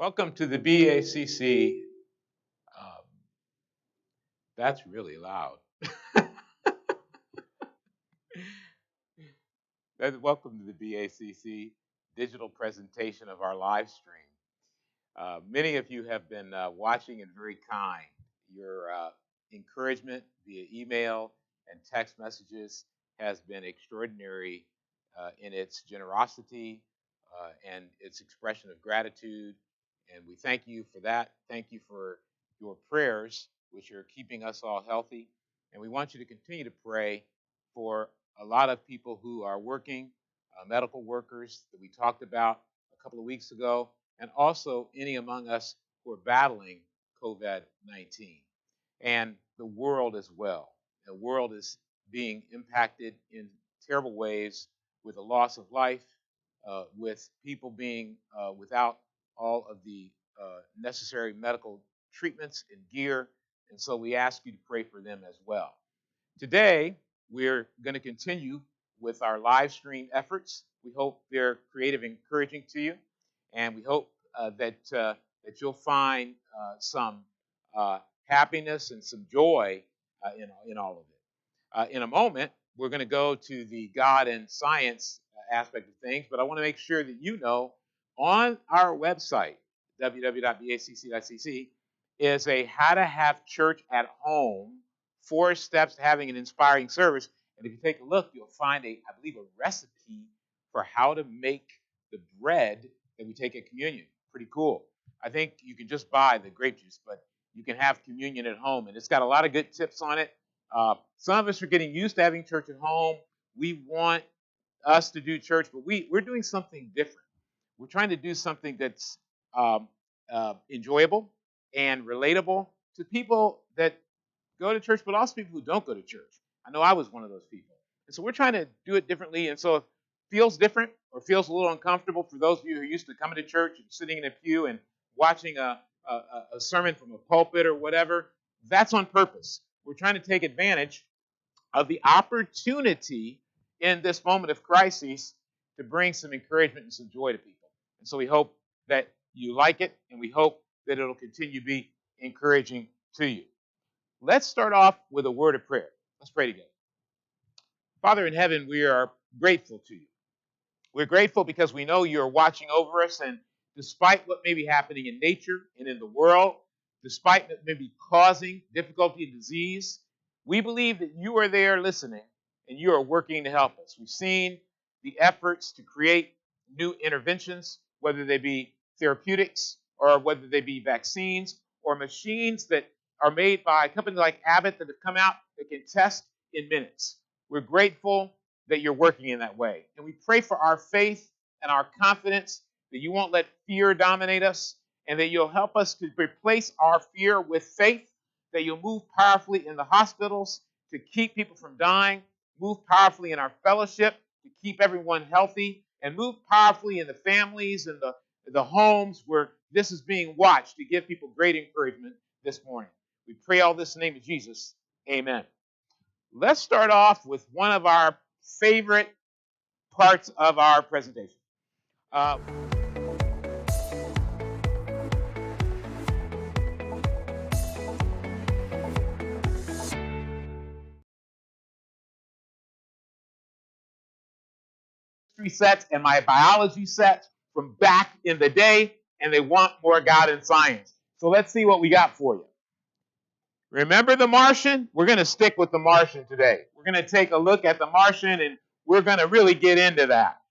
Welcome to the BACC. Um, that's really loud. Welcome to the BACC digital presentation of our live stream. Many of you have been watching and very kind. Your encouragement via email and text messages has been extraordinary in its generosity and its expression of gratitude. And we thank you for that. Thank you for your prayers, which are keeping us all healthy. And we want you to continue to pray for a lot of people who are working, medical workers that we talked about a couple of weeks ago, and also any among us who are battling COVID 19 and the world as well. The world is being impacted in terrible ways with the loss of life, with people being without all of the necessary medical treatments and gear. And so we ask you to pray for them as well. Today, we're going to continue with our live stream efforts. We hope they're creative and encouraging to you, and we hope that you'll find some happiness and some joy in all of it. In a moment, we're going to go to the God and science aspect of things, but I want to make sure that you know on our website, www.bacc.cc, is a how to have church at home, 4 steps to having an inspiring service. And if you take a look, you'll find I believe, a recipe for how to make the bread that we take at communion. Pretty cool. I think you can just buy the grape juice, but you can have communion at home. And it's got a lot of good tips on it. Some of us are getting used to having church at home. We want us to do church, but we're doing something different. We're trying to do something that's enjoyable and relatable to people that go to church, but also people who don't go to church. I know I was one of those people. And so we're trying to do it differently. And so if it feels different or feels a little uncomfortable for those of you who are used to coming to church and sitting in a pew and watching a sermon from a pulpit or whatever, that's on purpose. We're trying to take advantage of the opportunity in this moment of crisis to bring some encouragement and some joy to people. And so we hope that you like it, and we hope that it'll continue to be encouraging to you. Let's start off with a word of prayer. Let's pray together. Father in heaven, we are grateful to you. We're grateful because we know you're watching over us, and despite what may be happening in nature and in the world, despite what may be causing difficulty and disease, we believe that you are there listening and you are working to help us. We've seen the efforts to create new interventions, whether they be therapeutics or whether they be vaccines or machines that are made by companies like Abbott that have come out that can test in minutes. We're grateful that you're working in that way. And we pray for our faith and our confidence that you won't let fear dominate us and that you'll help us to replace our fear with faith, that you'll move powerfully in the hospitals to keep people from dying, move powerfully in our fellowship to keep everyone healthy, and move powerfully in the families and the homes where this is being watched to give people great encouragement this morning. We pray all this in the name of Jesus. Amen. Let's start off with one of our favorite parts of our presentation. Sets and my biology sets from back in the day, and they want more God and science. So let's see what we got for you. Remember the Martian? We're going to stick with the Martian today. We're going to take a look at the Martian, and we're going to really get into that.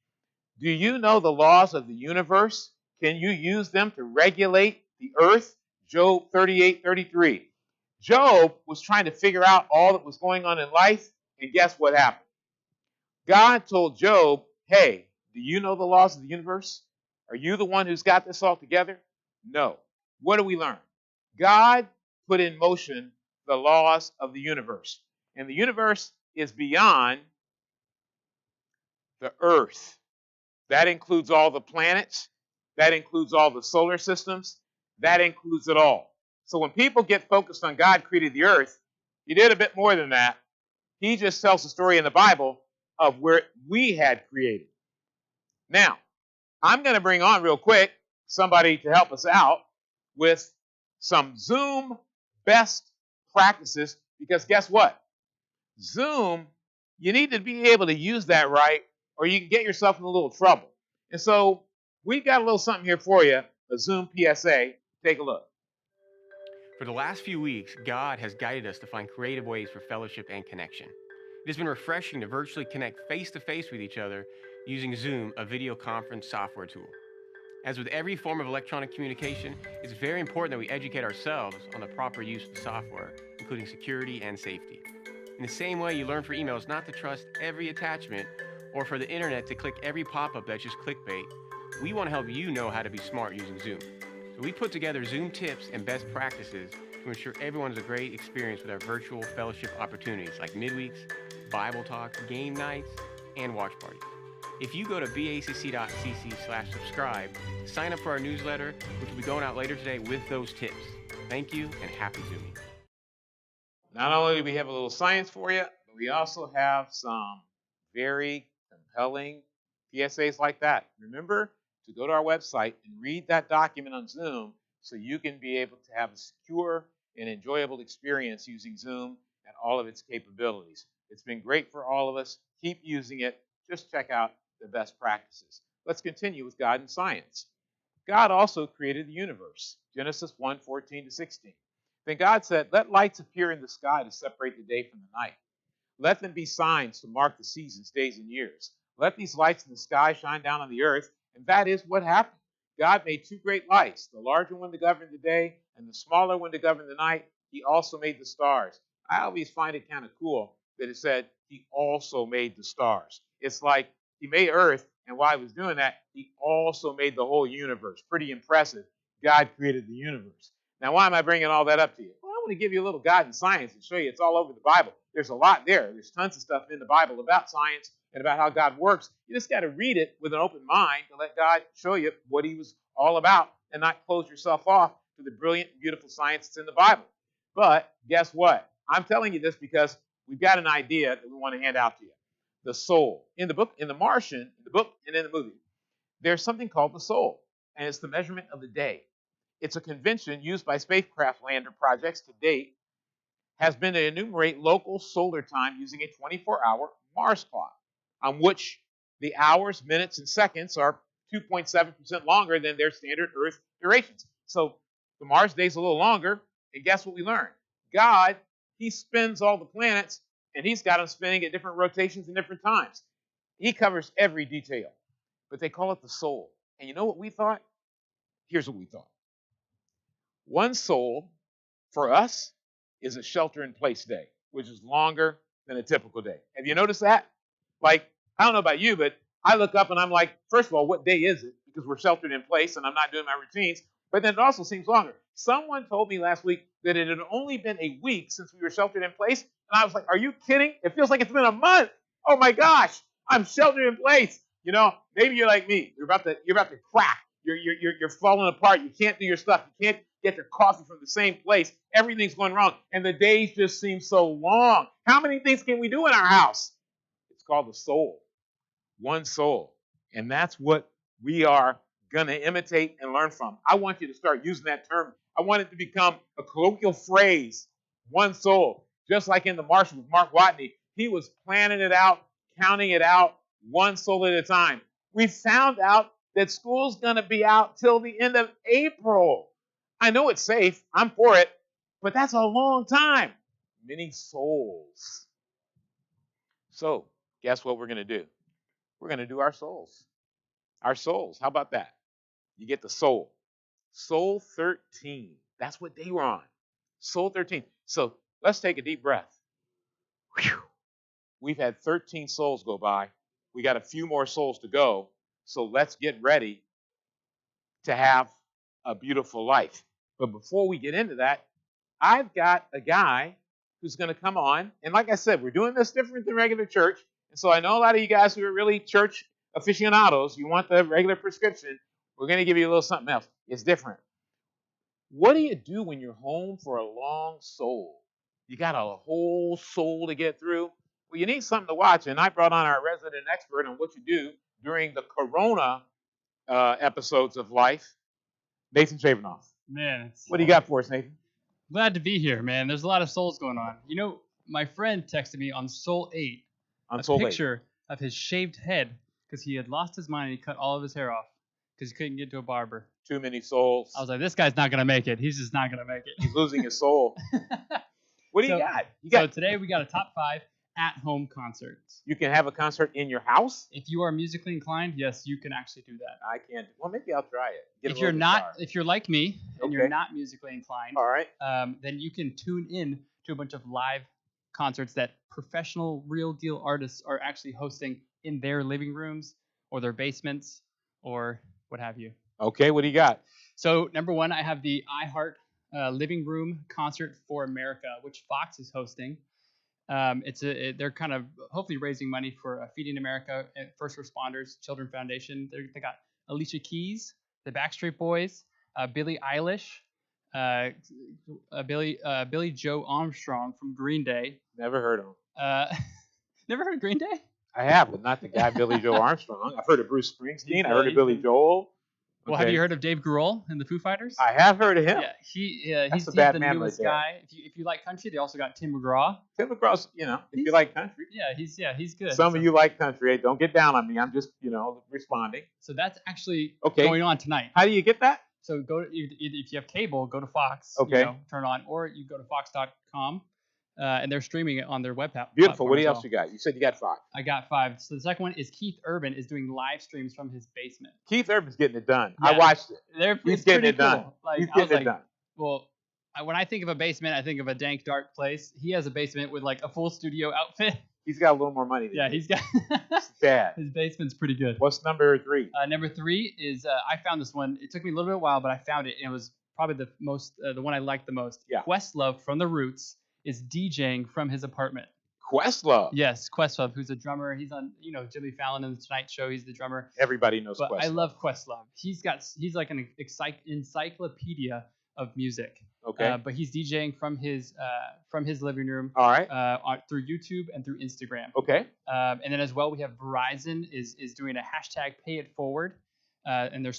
Do you know the laws of the universe? Can you use them to regulate the earth? Job 38:33. Job was trying to figure out all that was going on in life, and guess what happened? God told Job, hey, do you know the laws of the universe? Are you the one who's got this all together? No. What do we learn? God put in motion the laws of the universe. And the universe is beyond the earth. That includes all the planets. That includes all the solar systems. That includes it all. So when people get focused on God created the earth, he did a bit more than that. He just tells the story in the Bible of where we had created. Now, I'm going to bring on real quick somebody to help us out with some Zoom best practices, because guess what? Zoom, you need to be able to use that right, or you can get yourself in a little trouble. And so we've got a little something here for you, a Zoom PSA. Take a look. For the last few weeks, God has guided us to find creative ways for fellowship and connection. It has been refreshing to virtually connect face to face with each other using Zoom, a video conference software tool. As with every form of electronic communication, it's very important that we educate ourselves on the proper use of the software, including security and safety. In the same way you learn for emails not to trust every attachment or for the internet to click every pop-up that's just clickbait, we want to help you know how to be smart using Zoom. So we put together Zoom tips and best practices to ensure everyone has a great experience with our virtual fellowship opportunities like midweeks, Bible talks, game nights, and watch parties. If you go to bacc.cc/subscribe, sign up for our newsletter, which will be going out later today with those tips. Thank you and happy Zooming. Not only do we have a little science for you, but we also have some very compelling PSAs like that. Remember to go to our website and read that document on Zoom so you can be able to have a secure and enjoyable experience using Zoom and all of its capabilities. It's been great for all of us. Keep using it. Just check out the best practices. Let's continue with God and science. God also created the universe. Genesis 1:14-16. Then God said, "Let lights appear in the sky to separate the day from the night. Let them be signs to mark the seasons, days, and years. Let these lights in the sky shine down on the earth." And that is what happened. God made two great lights, the larger one to govern the day and the smaller one to govern the night. He also made the stars. I always find it kind of cool that it said he also made the stars. It's like he made Earth, and while he was doing that, he also made the whole universe. Pretty impressive. God created the universe. Now, why am I bringing all that up to you? Well, I want to give you a little God and science and show you it's all over the Bible. There's a lot there. There's tons of stuff in the Bible about science and about how God works. You just got to read it with an open mind to let God show you what he was all about and not close yourself off to the brilliant, beautiful science that's in the Bible. But guess what? I'm telling you this because we've got an idea that we want to hand out to you. The soul. In the book, in The Martian, in the book and in the movie, there's something called the soul, and it's the measurement of the day. It's a convention used by spacecraft lander projects to date, has been to enumerate local solar time using a 24-hour Mars clock, on which the hours, minutes, and seconds are 2.7% longer than their standard Earth durations. So the Mars day's a little longer, and guess what we learned? God, he spins all the planets, and he's got them spinning at different rotations and different times. He covers every detail, but they call it the soul. And you know what we thought? Here's what we thought. One soul for us is a shelter-in-place day, which is longer than a typical day. Have you noticed that? Like, I don't know about you, but I look up and I'm like, first of all, what day is it? Because we're sheltered in place and I'm not doing my routines. But then it also seems longer. Someone told me last week that it had only been a week since we were sheltered in place. And I was like, are you kidding? It feels like it's been a month. Oh my gosh, I'm sheltered in place. You know, maybe you're like me. You're about to crack. You're falling apart. You can't do your stuff. You can't get your coffee from the same place. Everything's going wrong. And the days just seem so long. How many things can we do in our house? It's called the soul. One soul. And that's what we are going to imitate and learn from. I want you to start using that term. I want it to become a colloquial phrase. One soul. Just like in The Martian with Mark Watney. He was planning it out, counting it out, one soul at a time. We found out that school's going to be out till the end of April. I know it's safe. I'm for it. But that's a long time. Many souls. So, guess what we're going to do? We're going to do our souls. Our souls. How about that? You get the soul. Soul 13. That's what they were on. Soul 13. So, let's take a deep breath. Whew. We've had 13 souls go by. We got a few more souls to go. So, let's get ready to have a beautiful life. But before we get into that, I've got a guy who's going to come on. And like I said, we're doing this different than regular church. And so I know a lot of you guys who are really church aficionados, you want the regular prescription. We're going to give you a little something else. It's different. What do you do when you're home for a long soul? You got a whole soul to get through? Well, you need something to watch. And I brought on our resident expert on what you do during the corona episodes of life. Nathan Shavenoff. Man, What do you got for us, Nathan? glad to be here, man. There's a lot of souls going on. You know, my friend texted me on Soul 8 On a Soul 8. picture of his shaved head because he had lost his mind and he cut all of his hair off because he couldn't get to a barber. Too many souls. I was like, this guy's not going to make it. He's just not going to make it. He's losing his soul. What do you got? So today we got a top 5 at-home concerts. You can have a concert in your house? If you are musically inclined, yes, you can actually do that. I can't. Well, maybe I'll try it. If you're like me and you're not musically inclined, all right, then you can tune in to a bunch of live concerts that professional, real deal artists are actually hosting in their living rooms or their basements or what have you. Okay, what do you got? So number 1, I have the iHeart Living Room Concert for America, which Fox is hosting. They're kind of hopefully raising money for Feeding America, First Responders, Children Foundation. They got Alicia Keys, the Backstreet Boys, Billie Eilish, Billy Joe Armstrong from Green Day. Never heard of him. Never heard of Green Day? I have, but not the guy Billy Joe Armstrong. I've heard of Bruce Springsteen. I heard of Billy Joel. Well, have you heard of Dave Grohl and the Foo Fighters? I have heard of him. Yeah, he's the newest right guy. If you like country, they also got Tim McGraw. Tim McGraw's, if you like country. Yeah, he's good. Some of you like country. Hey, don't get down on me. I'm just, responding. So that's actually going on tonight. How do you get that? So if you have cable, go to Fox. Okay. Turn on, or you go to fox.com, and they're streaming it on their web platform. Beautiful. What else you got? You said you got 5. I got 5. So the second one is Keith Urban is doing live streams from his basement. Keith Urban's getting it done. Yeah. I watched it. He's getting it done. Like, he's getting it done. Well, when I think of a basement, I think of a dank, dark place. He has a basement with like a full studio outfit. He's got a little more money than you. He's got. It's bad. His basement's pretty good. What's number 3? Number 3 is I found this one. It took me a little bit of a while, but I found it, and it was probably the one I liked the most. Yeah. Questlove from The Roots is DJing from his apartment. Questlove. Yes, Questlove, who's a drummer. He's on, Jimmy Fallon and the Tonight Show. He's the drummer. Everybody knows Questlove. Questlove. I love Questlove. He's like an encyclopedia of music. Okay. But he's DJing from his living room. All right. Through YouTube and through Instagram. Okay. And then as well, we have Verizon is doing a hashtag Pay It Forward, and they're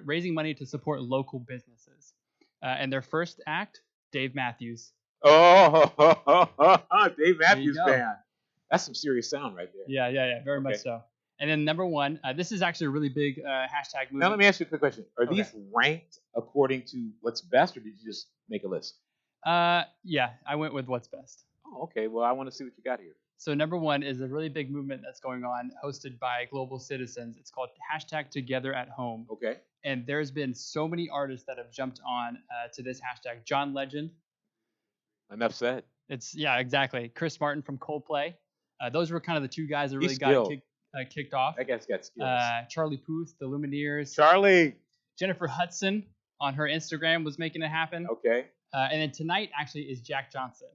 raising money to support local businesses. And their first act, Dave Matthews. Oh, Dave Matthews Band. That's some serious sound right there. Yeah, very much so. And then number 1, this is actually a really big hashtag movement. Now let me ask you a quick question. Are these ranked according to what's best, or did you just make a list? Yeah, I went with what's best. Oh, okay. Well, I want to see what you got here. So number 1 is a really big movement that's going on, hosted by global citizens. It's called hashtag Together at Home. Okay. And there's been so many artists that have jumped on to this hashtag. John Legend. Enough said. Exactly. Chris Martin from Coldplay. Those were kind of the 2 guys that really got kicked off. That guy's got skills. Charlie Puth, the Lumineers. Charlie. Jennifer Hudson on her Instagram was making it happen. Okay. And then tonight actually is Jack Johnson.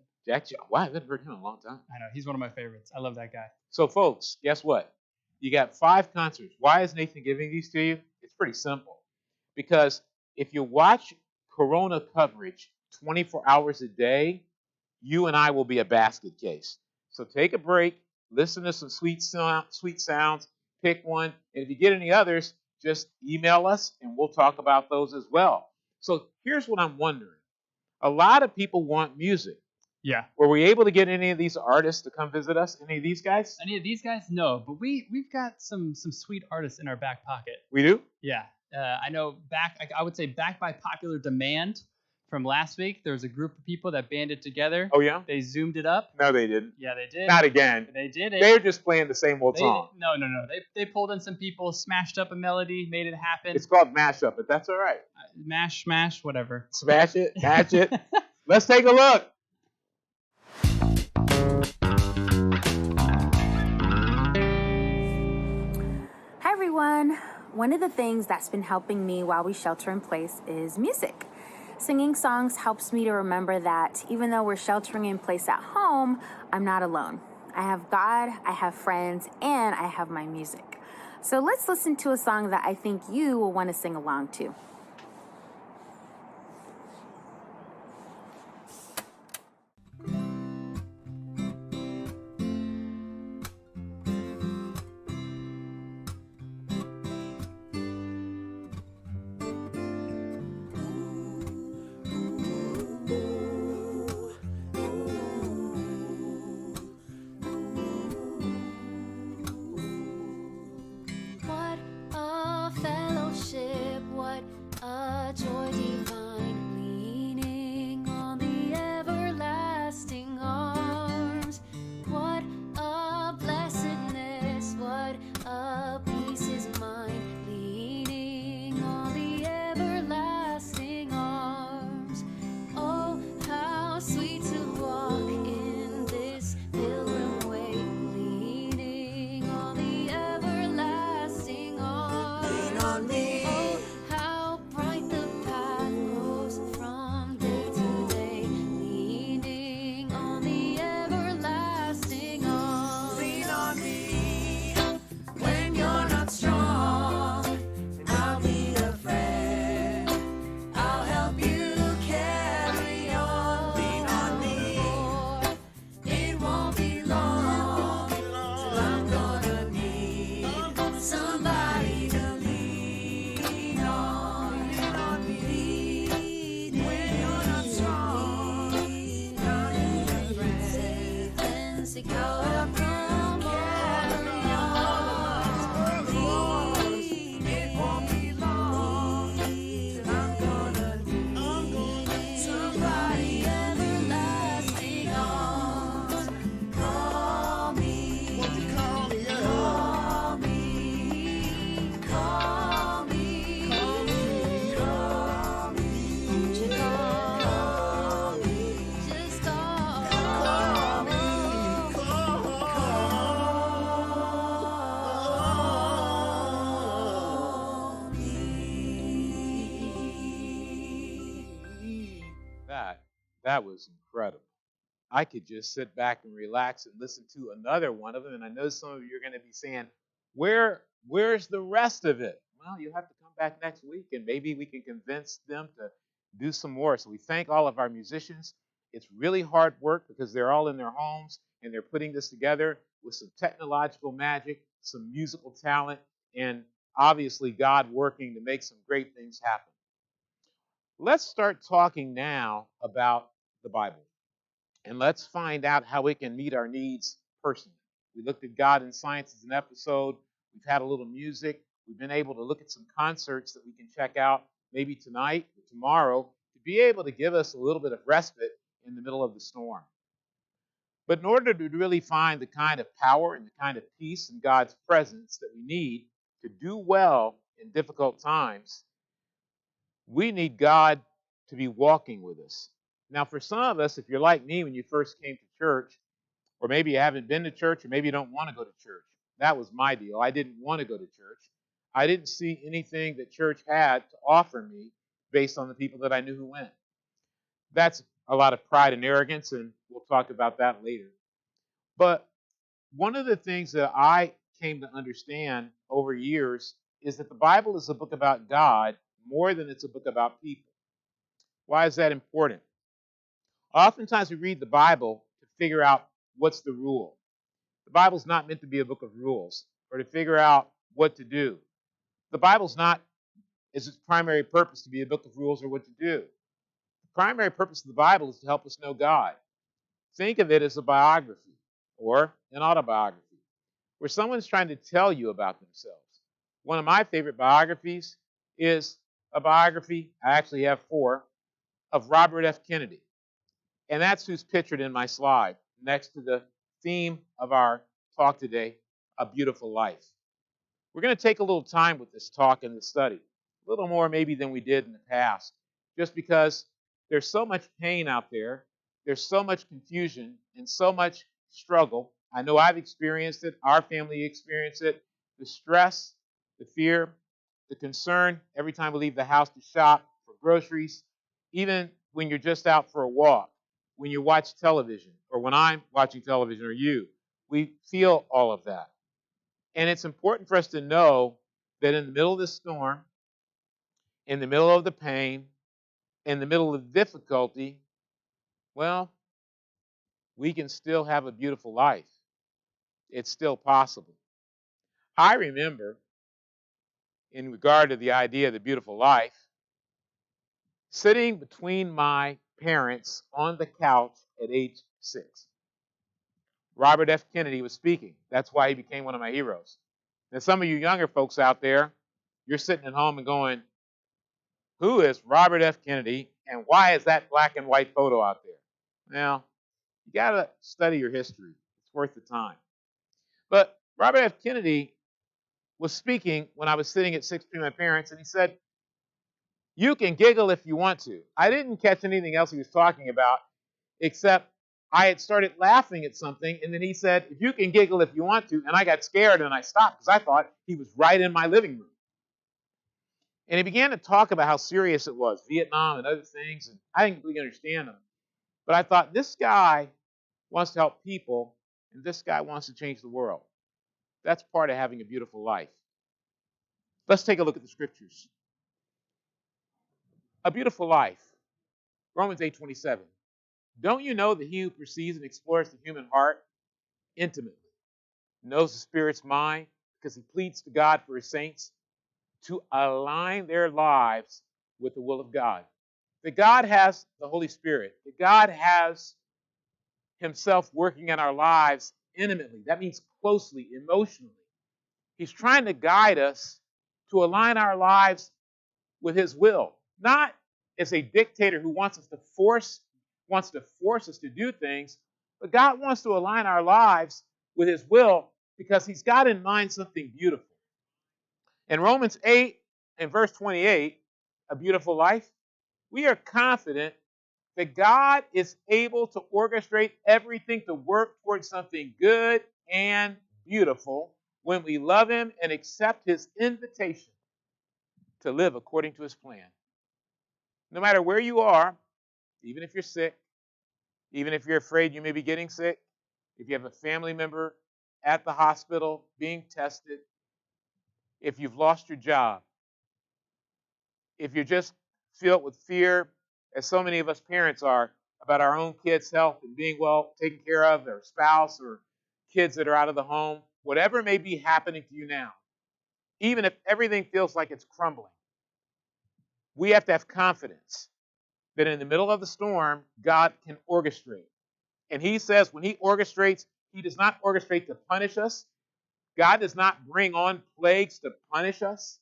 Wow, I haven't heard him in a long time. I know. He's one of my favorites. I love that guy. So, folks, guess what? You got 5 concerts. Why is Nathan giving these to you? It's pretty simple. Because if you watch Corona coverage 24 hours a day, you and I will be a basket case. So take a break, listen to some sweet sounds, pick one, and if you get any others, just email us and we'll talk about those as well. So here's what I'm wondering. A lot of people want music. Yeah. Were we able to get any of these artists to come visit us? Any of these guys? Any of these guys? No, but we've got some sweet artists in our back pocket. We do? Yeah. I know I would say back by popular demand from last week, there was a group of people that banded together. Oh, yeah? They zoomed it up. No, they didn't. Yeah, they did. Not again. They did it. They're just playing the same old song. No. They pulled in some people, smashed up a melody, made it happen. It's called mashup, but that's all right. Smash, whatever. Smash it, match it. Let's take a look. Hi, everyone. One of the things that's been helping me while we shelter in place is music. Singing songs helps me to remember that even though we're sheltering in place at home, I'm not alone. I have God, I have friends, and I have my music. So let's listen to a song that I think you will want to sing along to. take your room, carry on. It won't be long till I'm gonna need somebody everlasting arms. Call me, call me, call me, call me, call me, call me. Won't you call me? Just call me, call me. That was incredible. I could just sit back and relax and listen to another one of them. And I know some of you are going to be saying, where's the rest of it? Well, you'll have to come back next week and maybe we can convince them to do some more. So we thank all of our musicians. It's really hard work because they're all in their homes and they're putting this together with some technological magic, some musical talent, and obviously God working to make some great things happen. Let's start talking now about the Bible. And let's find out how we can meet our needs personally. We looked at God and Science as an episode. We've had a little music. We've been able to look at some concerts that we can check out maybe tonight or tomorrow to be able to give us a little bit of respite in the middle of the storm. But in order to really find the kind of power and the kind of peace in God's presence that we need to do well in difficult times, we need God to be walking with us. Now, for some of us, if you're like me when you first came to church, or maybe you haven't been to church, or maybe you don't want to go to church. That was my deal. I didn't want to go to church. I didn't see anything that church had to offer me based on the people that I knew who went. That's a lot of pride and arrogance, and we'll talk about that later. But one of the things that I came to understand over years is that the Bible is a book about God more than it's a book about people. Why is that important? Oftentimes we read the Bible to figure out what's the rule. The Bible's not meant to be a book of rules or to figure out what to do. The Bible's not is its primary purpose to be a book of rules or what to do. The primary purpose of the Bible is to help us know God. Think of it as a biography or an autobiography where someone's trying to tell you about themselves. One of my favorite biographies is a biography, I actually have 4, of Robert F. Kennedy. And that's who's pictured in my slide next to the theme of our talk today, A Beautiful Life. We're going to take a little time with this talk and this study, a little more maybe than we did in the past, just because there's so much pain out there, there's so much confusion and so much struggle. I know I've experienced it, our family experienced it, the stress, the fear, the concern every time we leave the house to shop for groceries, even when you're just out for a walk, when you watch television, or when I'm watching television, or you, we feel all of that. And it's important for us to know that in the middle of the storm, in the middle of the pain, in the middle of the difficulty, well, we can still have a beautiful life. It's still possible. I remember, in regard to the idea of the beautiful life, sitting between my parents on the couch at age 6. Robert F. Kennedy was speaking. That's why he became one of my heroes. Now, some of you younger folks out there, you're sitting at home and going, who is Robert F. Kennedy, and why is that black and white photo out there? Now, you got to study your history. It's worth the time. But Robert F. Kennedy was speaking when I was sitting at 6 between my parents, and he said, you can giggle if you want to. I didn't catch anything else he was talking about, except I had started laughing at something, and then he said, you can giggle if you want to, and I got scared and I stopped because I thought he was right in my living room. And he began to talk about how serious it was, Vietnam and other things, and I didn't really understand them. But I thought, this guy wants to help people, and this guy wants to change the world. That's part of having a beautiful life. Let's take a look at the scriptures. A beautiful life. Romans 8:27. Don't you know that he who perceives and explores the human heart intimately knows the Spirit's mind because he pleads to God for his saints to align their lives with the will of God? That God has the Holy Spirit. That God has himself working in our lives intimately. That means closely, emotionally. He's trying to guide us to align our lives with his will, not as a dictator who wants to force us to do things, but God wants to align our lives with his will because he's got in mind something beautiful. In Romans 8 and verse 28, a beautiful life, we are confident that God is able to orchestrate everything to work towards something good and beautiful when we love him and accept his invitation to live according to his plan. No matter where you are, even if you're sick, even if you're afraid you may be getting sick, if you have a family member at the hospital being tested, if you've lost your job, if you're just filled with fear, as so many of us parents are, about our own kids' health and being well taken care of, their spouse or kids that are out of the home, whatever may be happening to you now, even if everything feels like it's crumbling, we have to have confidence that in the middle of the storm, God can orchestrate. And he says when he orchestrates, he does not orchestrate to punish us. God does not bring on plagues to punish us.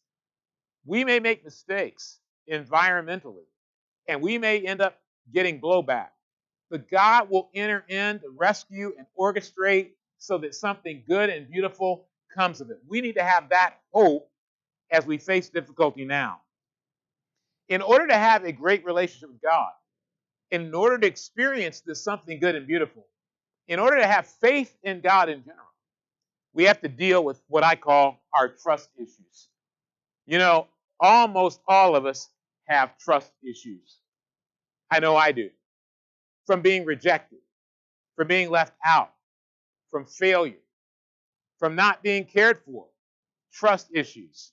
We may make mistakes environmentally, and we may end up getting blowback. But God will enter in to rescue and orchestrate so that something good and beautiful comes of it. We need to have that hope as we face difficulty now. In order to have a great relationship with God, in order to experience this something good and beautiful, in order to have faith in God in general, we have to deal with what I call our trust issues. You know, almost all of us have trust issues. I know I do. From being rejected, from being left out, from failure, from not being cared for, trust issues.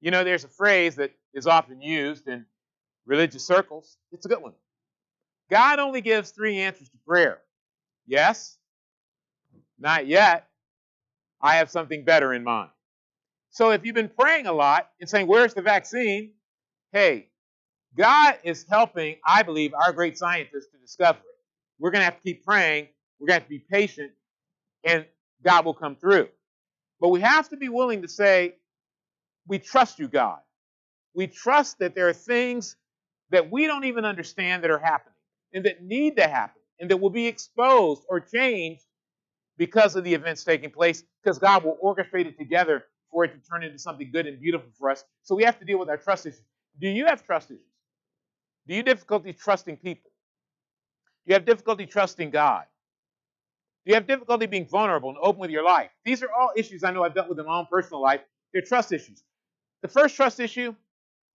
You know, there's a phrase that is often used in religious circles. It's a good one. God only gives 3 answers to prayer. Yes, not yet. I have something better in mind. So if you've been praying a lot and saying, where's the vaccine? Hey, God is helping, I believe, our great scientists to discover it. We're going to have to keep praying. We're going to have to be patient, and God will come through. But we have to be willing to say, we trust you, God. We trust that there are things that we don't even understand that are happening and that need to happen and that will be exposed or changed because of the events taking place, because God will orchestrate it together for it to turn into something good and beautiful for us. So we have to deal with our trust issues. Do you have trust issues? Do you have difficulty trusting people? Do you have difficulty trusting God? Do you have difficulty being vulnerable and open with your life? These are all issues I know I've dealt with in my own personal life. They're trust issues. The first trust issue,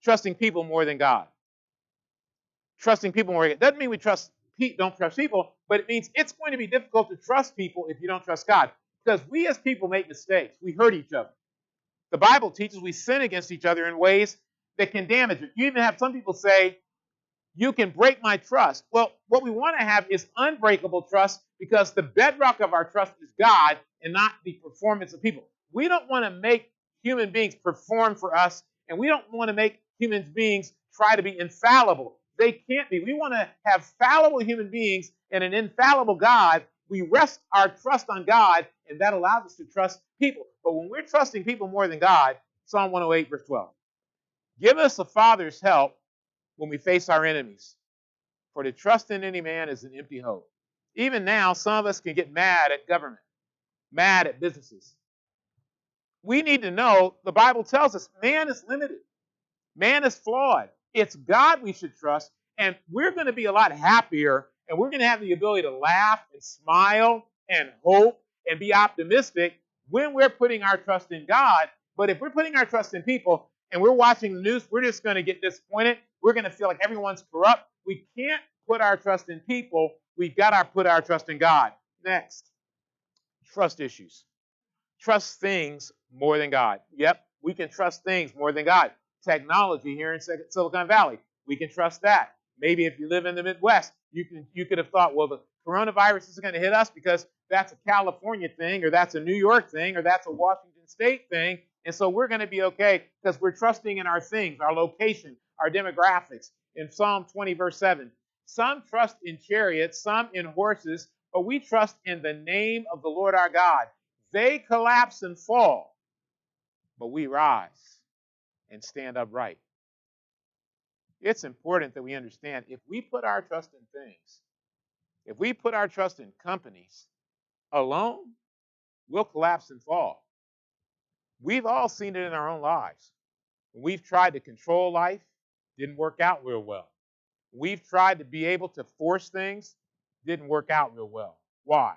trusting people more than God. Trusting people more than God. Doesn't mean we don't trust people, but it means it's going to be difficult to trust people if you don't trust God. Because we as people make mistakes. We hurt each other. The Bible teaches we sin against each other in ways that can damage it. You even have some people say, you can break my trust. Well, what we want to have is unbreakable trust because the bedrock of our trust is God and not the performance of people. We don't want to make human beings perform for us, and we don't want to make human beings try to be infallible. They can't be. We want to have fallible human beings and an infallible God. We rest our trust on God, and that allows us to trust people. But when we're trusting people more than God, Psalm 108, verse 12, give us a father's help when we face our enemies. For to trust in any man is an empty hope. Even now, some of us can get mad at government, mad at businesses. We need to know the Bible tells us man is limited. Man is flawed. It's God we should trust, and we're going to be a lot happier, and we're going to have the ability to laugh and smile and hope and be optimistic when we're putting our trust in God. But if we're putting our trust in people and we're watching the news, we're just going to get disappointed. We're going to feel like everyone's corrupt. We can't put our trust in people. We've got to put our trust in God. Next, trust issues. Trust things more than God. Yep, we can trust things more than God. Technology here in Silicon Valley, we can trust that. Maybe if you live in the Midwest, you could have thought, well, the coronavirus is going to hit us because that's a California thing, or that's a New York thing, or that's a Washington State thing, and so we're going to be okay because we're trusting in our things, our location, our demographics. In Psalm 20, verse 7, some trust in chariots, some in horses, but we trust in the name of the Lord our God. They collapse and fall, but we rise and stand upright. It's important that we understand if we put our trust in things, if we put our trust in companies alone, we'll collapse and fall. We've all seen it in our own lives. When we've tried to control life, didn't work out real well. We've tried to be able to force things, didn't work out real well. Why?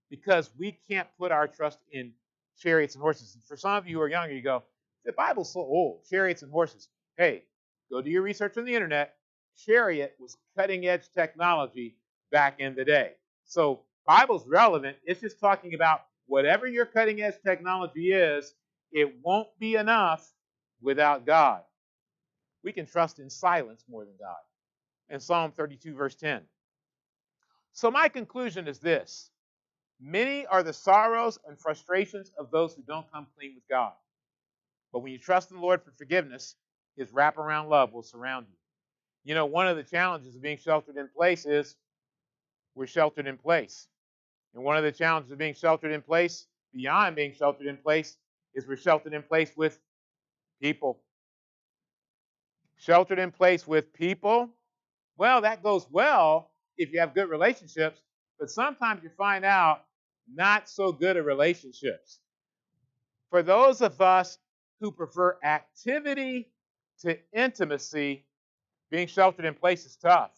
Because we can't put our trust in chariots and horses. For some of you who are younger, you go, the Bible's so old, chariots and horses. Hey, go do your research on the internet. Chariot was cutting edge technology back in the day. So Bible's relevant. It's just talking about whatever your cutting edge technology is, it won't be enough without God. We can trust in silence more than God. In Psalm 32, verse 10. So my conclusion is this. Many are the sorrows and frustrations of those who don't come clean with God. But when you trust in the Lord for forgiveness, his wraparound love will surround you. You know, one of the challenges of being sheltered in place is we're sheltered in place. And one of the challenges of being sheltered in place, beyond being sheltered in place, is we're sheltered in place with people. Sheltered in place with people. Well, that goes well if you have good relationships, but sometimes you find out not so good at relationships. For those of us who prefer activity to intimacy, being sheltered in place is tough.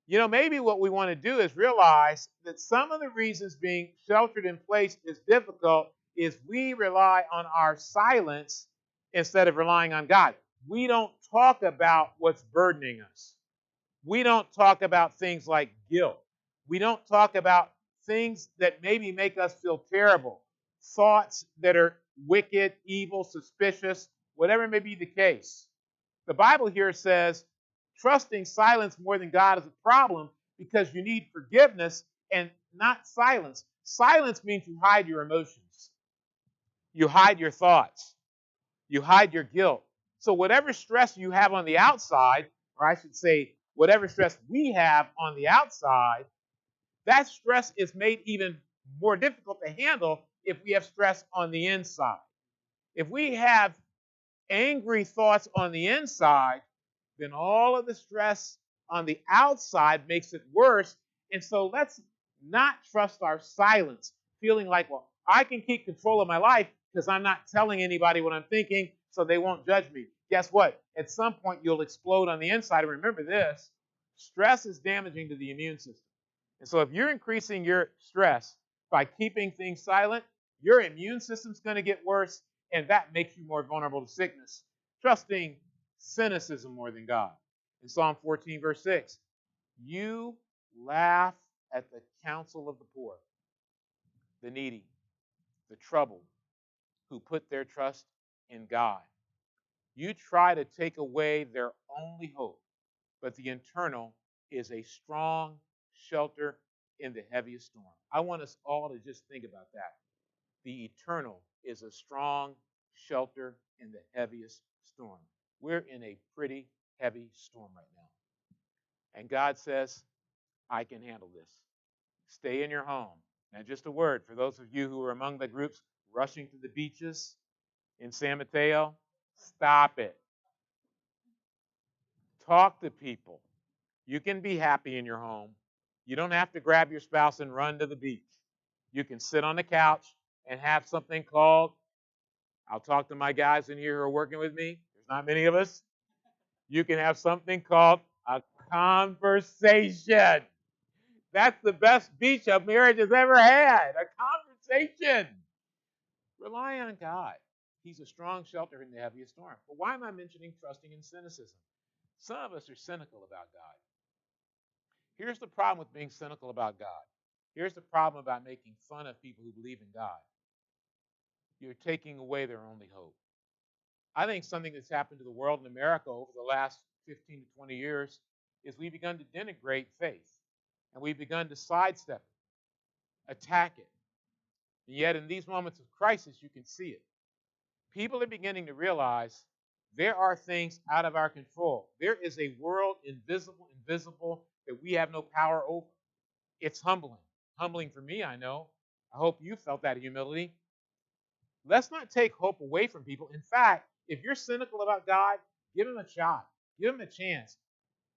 You know, maybe what we want to do is realize that some of the reasons being sheltered in place is difficult is we rely on our silence instead of relying on God. We don't talk about what's burdening us. We don't talk about things like guilt. We don't talk about things that maybe make us feel terrible, thoughts that are wicked, evil, suspicious, whatever may be the case. The Bible here says trusting silence more than God is a problem because you need forgiveness and not silence. Silence means you hide your emotions, you hide your thoughts, you hide your guilt. So whatever stress you have on the outside, or I should say, whatever stress we have on the outside, that stress is made even more difficult to handle if we have stress on the inside. If we have angry thoughts on the inside, then all of the stress on the outside makes it worse. And so let's not trust our silence, feeling like, well, I can keep control of my life because I'm not telling anybody what I'm thinking, so they won't judge me. Guess what? At some point, you'll explode on the inside. And remember this, stress is damaging to the immune system. And so if you're increasing your stress by keeping things silent, your immune system's going to get worse, and that makes you more vulnerable to sickness. Trusting cynicism more than God. In Psalm 14, verse 6, you laugh at the counsel of the poor, the needy, the troubled, who put their trust in God. You try to take away their only hope, but the internal is a strong shelter in the heaviest storm. I want us all to just think about that. The eternal is a strong shelter in the heaviest storm. We're in a pretty heavy storm right now. And God says, I can handle this. Stay in your home. Now, just a word for those of you who are among the groups rushing to the beaches in San Mateo, stop it. Talk to people. You can be happy in your home. You don't have to grab your spouse and run to the beach. You can sit on the couch and have something called, I'll talk to my guys in here who are working with me. There's not many of us. You can have something called a conversation. That's the best beach a marriage has ever had, a conversation. Rely on God. He's a strong shelter in the heaviest storm. But why am I mentioning trusting in cynicism? Some of us are cynical about God. Here's the problem with being cynical about God. Here's the problem about making fun of people who believe in God. You're taking away their only hope. I think something that's happened to the world in America over the last 15 to 20 years is we've begun to denigrate faith. And we've begun to sidestep it, attack it. And yet in these moments of crisis, you can see it. People are beginning to realize there are things out of our control. There is a world invisible, that we have no power over. It's humbling. humbling for me, I know. I hope you felt that humility. Let's not take hope away from people. In fact, if you're cynical about God, give him a shot. Give him a chance.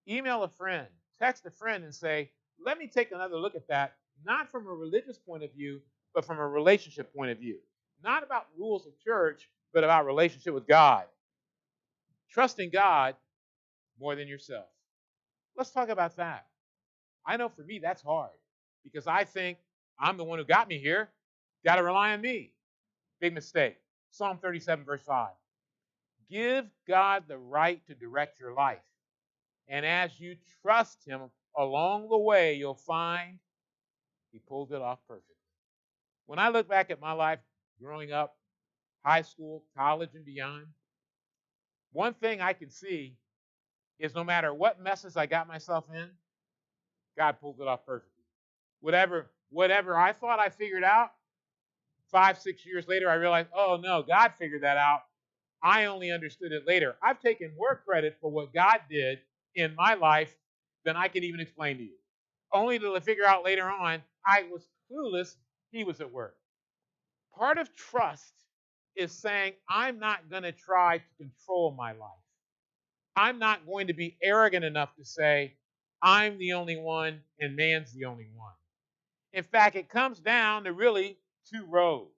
Email a friend, text a friend and say, let me take another look at that, not from a religious point of view, but from a relationship point of view. Not about rules of church, but about relationship with God. Trusting God more than yourself. Let's talk about that. I know for me that's hard because I think I'm the one who got me here. Got to rely on me. Big mistake. Psalm 37, verse 5. Give God the right to direct your life. And as you trust him along the way, you'll find he pulled it off perfectly. When I look back at my life growing up, high school, college, and beyond, one thing I can see is no matter what messes I got myself in, God pulled it off perfectly. Whatever I thought I figured out, 5, 6 years later, I realized, oh no, God figured that out. I only understood it later. I've taken more credit for what God did in my life than I can even explain to you. Only to figure out later on, I was clueless, he was at work. Part of trust is saying, I'm not going to try to control my life. I'm not going to be arrogant enough to say, I'm the only one and man's the only one. In fact, it comes down to really two roads.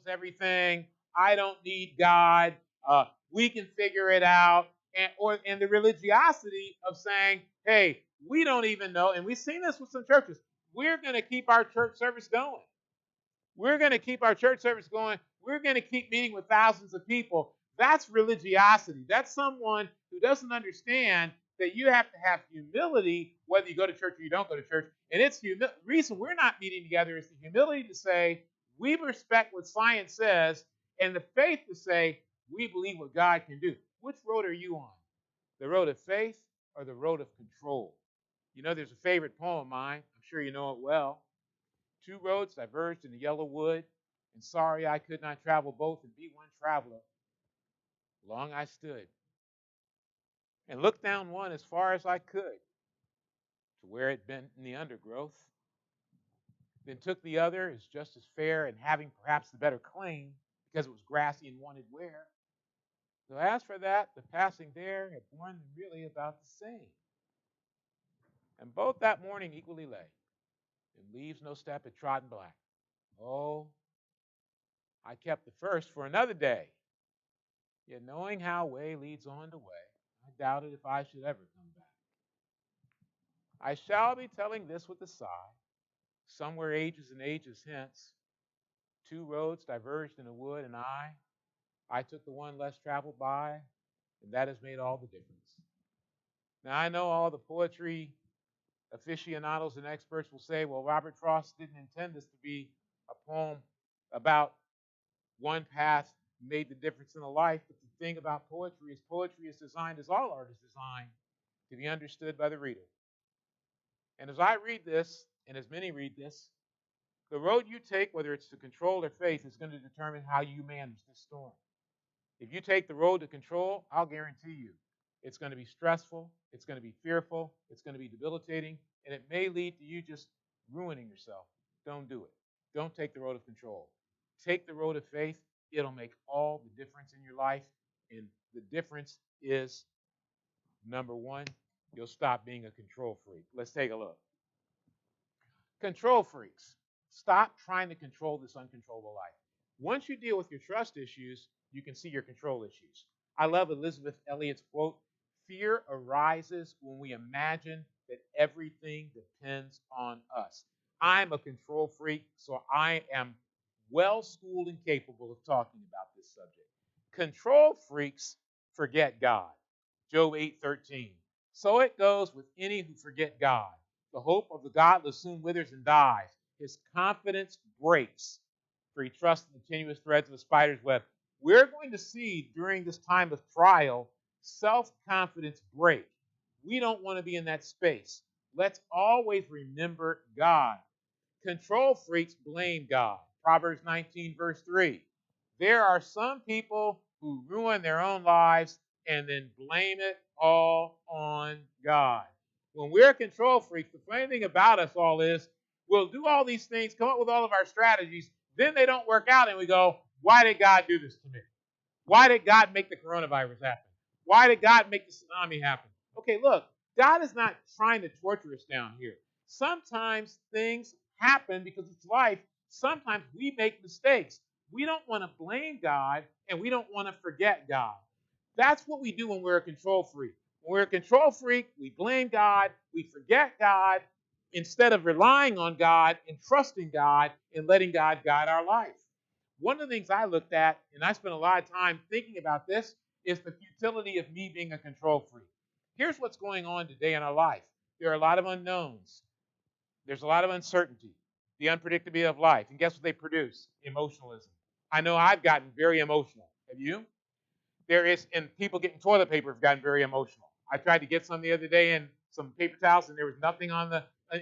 Everything. I don't need God. We can figure it out. And the religiosity of saying, hey, we don't even know. And we've seen this with some churches. We're going to keep our church service going. We're going to keep our church service going. We're going to keep meeting with thousands of people. That's religiosity. That's someone who doesn't understand that you have to have humility whether you go to church or you don't go to church. And it's the reason we're not meeting together is the humility to say, we respect what science says, and the faith to say, we believe what God can do. Which road are you on? The road of faith or the road of control? You know, there's a favorite poem of mine. I'm sure you know it well. Two roads diverged in the yellow wood, and sorry I could not travel both and be one traveler. Long I stood and looked down one as far as I could to where it bent in the undergrowth, then took the other as just as fair and having perhaps the better claim because it was grassy and wanted wear. So as for that, the passing there had borne them really about the same. And both that morning equally lay, and leaves no step had trodden black. Oh, I kept the first for another day. Yet knowing how way leads on to way, I doubted if I should ever come back. I shall be telling this with a sigh. Somewhere ages and ages hence, two roads diverged in a wood, and I took the one less traveled by, and that has made all the difference. Now I know all the poetry aficionados and experts will say, well, Robert Frost didn't intend this to be a poem about one path made the difference in a life. But the thing about poetry is designed, as all art is designed, to be understood by the reader. And as I read this, and as many read this, the road you take, whether it's to control or faith, is going to determine how you manage this storm. If you take the road to control, I'll guarantee you it's going to be stressful, it's going to be fearful, it's going to be debilitating, and it may lead to you just ruining yourself. Don't do it. Don't take the road of control. Take the road of faith. It'll make all the difference in your life. And the difference is, number one, you'll stop being a control freak. Let's take a look. Control freaks. Stop trying to control this uncontrollable life. Once you deal with your trust issues, you can see your control issues. I love Elizabeth Elliot's quote, fear arises when we imagine that everything depends on us. I'm a control freak, so I am well schooled and capable of talking about this subject. Control freaks forget God. Job 8:13. So it goes with any who forget God. The hope of the godless soon withers and dies. His confidence breaks, for he trusts in the tenuous threads of a spider's web. We're going to see during this time of trial self-confidence break. We don't want to be in that space. Let's always remember God. Control freaks blame God. Proverbs 19, verse 3. There are some people who ruin their own lives and then blame it all on God. When we're control freaks, the funny thing about us all is we'll do all these things, come up with all of our strategies, then they don't work out, and we go, why did God do this to me? Why did God make the coronavirus happen? Why did God make the tsunami happen? Okay, look, God is not trying to torture us down here. Sometimes things happen because it's life. Sometimes we make mistakes. We don't want to blame God, and we don't want to forget God. That's what we do when we're a control freak. When we're a control freak, we blame God, we forget God, instead of relying on God and trusting God and letting God guide our life. One of the things I looked at, and I spent a lot of time thinking about this, is the futility of me being a control freak. Here's what's going on today in our life. There are a lot of unknowns. There's a lot of uncertainty, the unpredictability of life. And guess what they produce? Emotionalism. I know I've gotten very emotional. Have you? And people getting toilet paper have gotten very emotional. I tried to get some the other day and some paper towels, and there was nothing